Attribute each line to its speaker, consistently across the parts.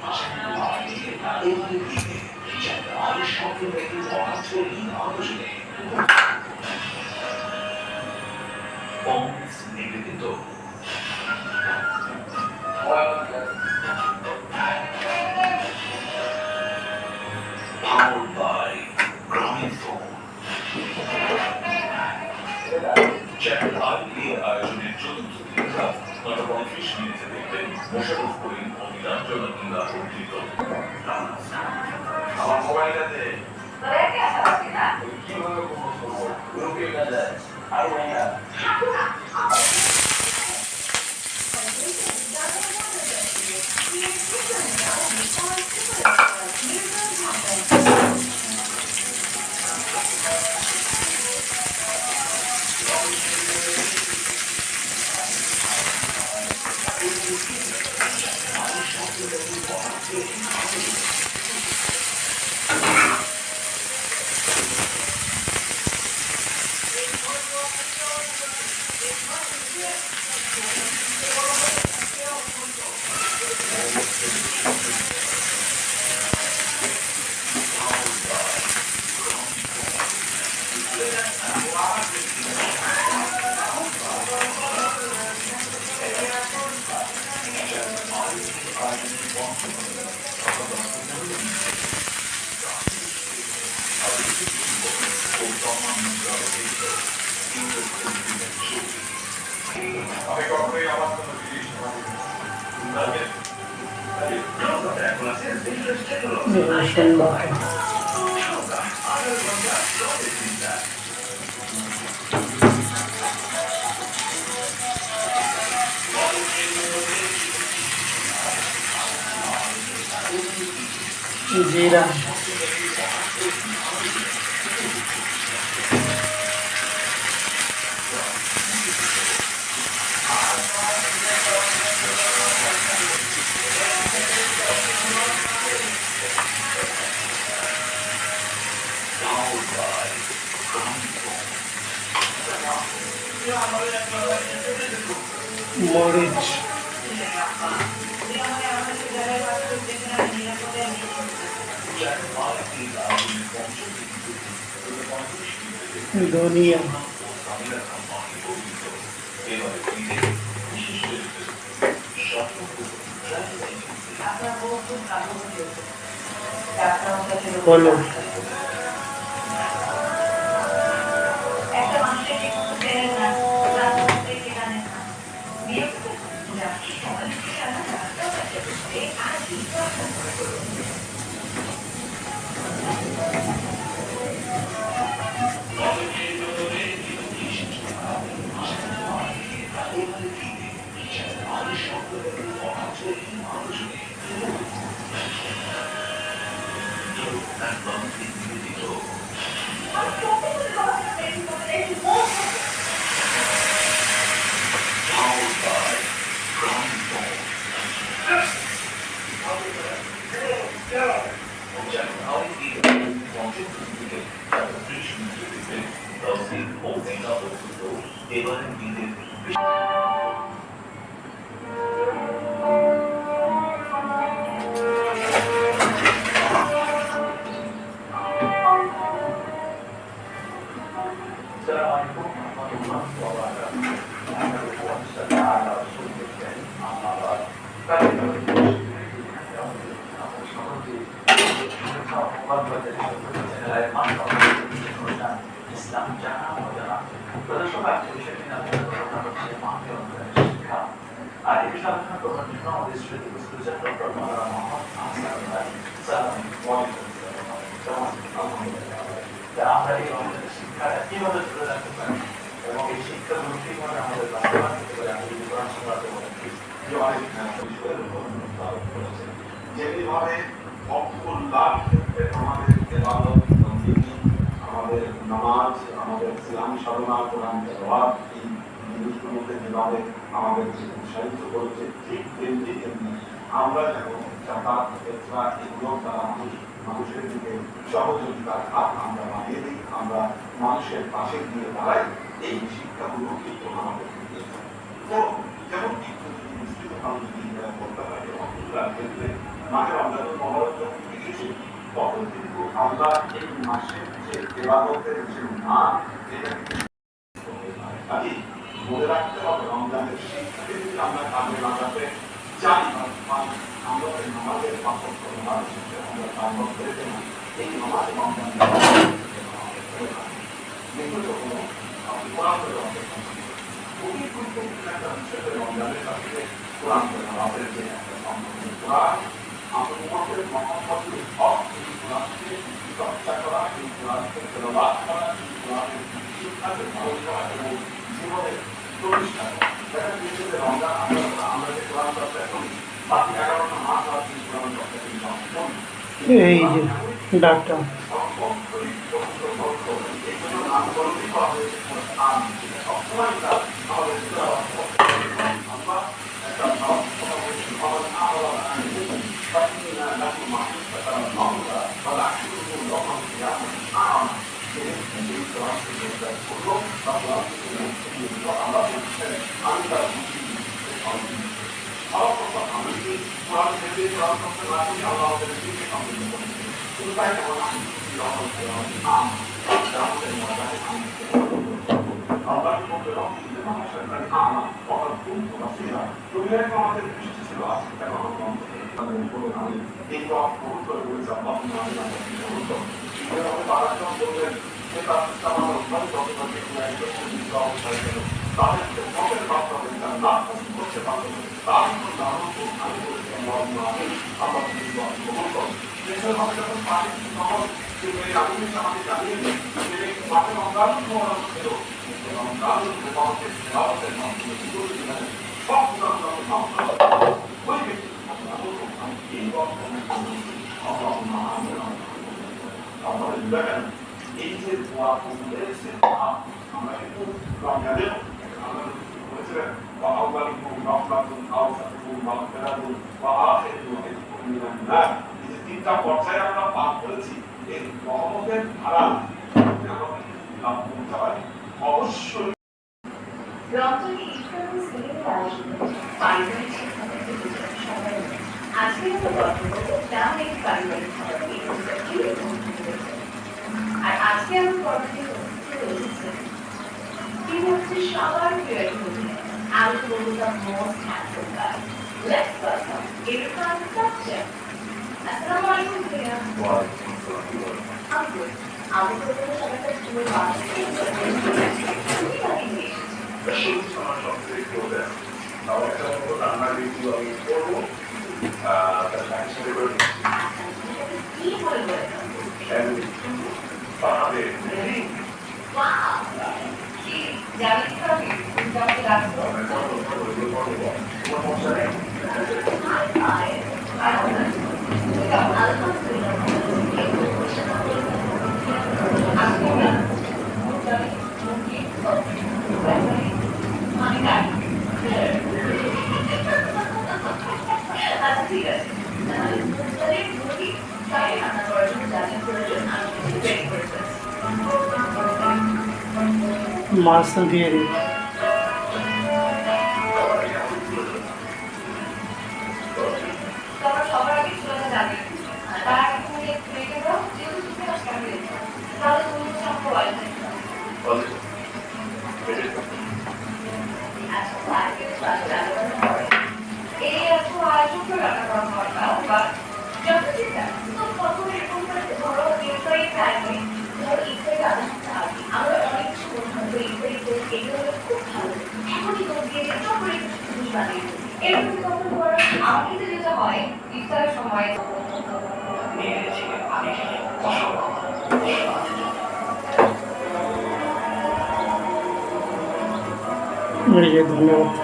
Speaker 1: Powered by Growing Phone. Channel আয়োজনের চতুর্থ দিনটা ৯:৩৫ মিনিটে দেখবেন মোশাররফ করিম ও নীলাঞ্জনা ইন্দা অভিনীত আমার মোবাইলটাতে কিভাবে করবো রুপির কাছে আর ভাইয়া আমি কখনোই আমার কোনো জিনিস
Speaker 2: जीरा मरीच धनिया बोलो
Speaker 1: যেভাবে অল্লাহর ক্ষেত্রে আমাদের ইবাদত বন্দেগী আমাদের নামাজ আমাদের ইসলামী সাধনা কোরআন তেলাওয়াত এই জিনিসগুলোর মধ্যে যেভাবে আমাদেরকে উৎসাহিত করেছে ঠিক তেমনি তেমনি আমরা যেন জাকাত ফিতরা এগুলো দ্বারা মানুষের দিকে সহযোগিতার হাত আমরা বাড়িয়ে দিই আমরা মানুষের পাশে গিয়ে দাঁড়াই এই শিক্ষাগুলো কিন্তু আমাদের দিয়েছে তো যেমন বিস্তৃতভাবে যদি করতে হয় রসুলার ক্ষেত্রে মাঝে রমজানুল মোবারক যখন এসেছে তখন কিন্তু আল্লাহ এই মাসের যে ইবাদতের যে মান এটা কাজে মনে রাখতে হবে রমজানের শিক্ষাকে যদি আমরা কাজে লাগাতে চাই আমরা নামাজের পার্থক্য নামাজ আমরা পালন করে দেব এই নামাজ রমজানের কোরআন খুবই গুরুত্বপূর্ণ একটা বিষয় রমজানের সাথে কোরআন নামাজের যে একটা সম্পর্ক কোরআন আমাদের মহাম্মদের হক এই কোরআনকে চর্চা করা এই কোরআনকে তেলাওয়াত করা এই কোরআনের শিক্ষাকে পালন করা এবং জীবনে প্রতিষ্ঠা করা দেখা গিয়েছে যে রমজান আমরা যে কোরআন চর্চা করি বাকি 11টা মাস আর এই কোরআন চর্চা করি
Speaker 2: এই যে ডাক্তার এই যে দোয়া কবুলেছে আমরা কিন্তু রমজানের আমরা বলেছিলেন وأولكم رحمة أوسطكم مغفرة وآخركم عتق من النار এই যে তিনটা পর্যায়ে আমরা পাঠ করেছি এই রহমতের ধারা লাভ করতে পারি অবশ্যই
Speaker 3: রমজানে ইফতার সিলেটের আয়োজনে পারিবারিক শিক্ষা থেকে সবাই আজকে আমরা গল্প করবো গ্রামের পারিবারিক আর আজকে আমার পর্বতে রয়েছে তিনি হচ্ছে সবার প্রিয় আলু বলবো the most handsome guy let's welcome Irfan সাচ্চা আসসালামু আলাইকুম ভাইয়া আমি তো সবাইকে তুমি বাসায় তুমি আগে নিয়ে
Speaker 1: আমার সবচেয়ে প্রয়োজন আমার একটা মতো রান্না কিন্তু আমি করবো তার সাথে সাথে করে
Speaker 3: কি বলবো
Speaker 1: বানাবে
Speaker 3: জানি খাবি তুমি আমাকে রাখবো আচ্ছা ঠিক আছে তাহলে মুখের মুখি তাই রান্না করার জন্য যা যা প্রয়োজন আমি রেডি করে ফেলছি
Speaker 2: মাছ দিয়ে দিই
Speaker 3: তোমরা সবার আগে চলে যাবে তার আগে তুমি একটু রেখে দাও যেহেতু তুমি আসতে হবে তাহলে তুমি হচ্ছে আমাকে ওয়াইফ আচ্ছা আগে এই এত আয়োজন করে রান্না করা হয় না বা যত চিন্তা তো কখন এরকম করে ধরো ইফতারি টাইমে ধরো ইফতারি আধা ঘন্টা আগে আমরা অনেক কিছু বলবো ইফতারি করে এগুলো হলে খুব ভালো এখনই করে দিয়ে চট করে কিছু বানিয়ে এরকম কখন ধরো আমার কিন্তু যেটা হয় ইফতারের সময়
Speaker 2: ধন্যবাদ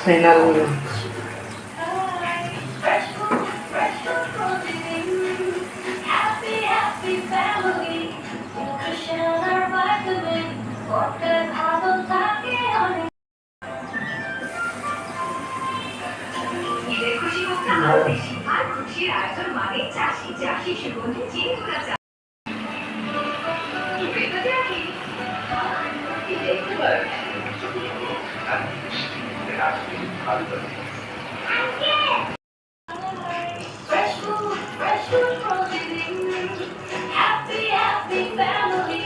Speaker 4: final
Speaker 3: Fresh fruit, protein. Happy, happy family. Nutrition আর vitamin. পথে ভালো থাকে অনেক। ঈদের খুশি মুখটা আরো বেশি। আর খুশির আয়োজন মানে চাষি চাষি সুগন্ধি চিনি গুঁড়া চা। ঈদের তো চাষি। ঈদের তো বড়। Fresh food, protein. Happy, happy family.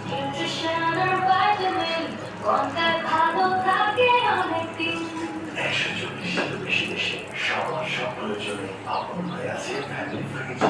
Speaker 3: Nutrition আর vitamin. পথে ভালো থাকে অনেক দিন।
Speaker 5: 140 বেশি দেশে সবার সব প্রয়োজনে আপন হয়ে আছে ফ্যামিলি ফ্রিজ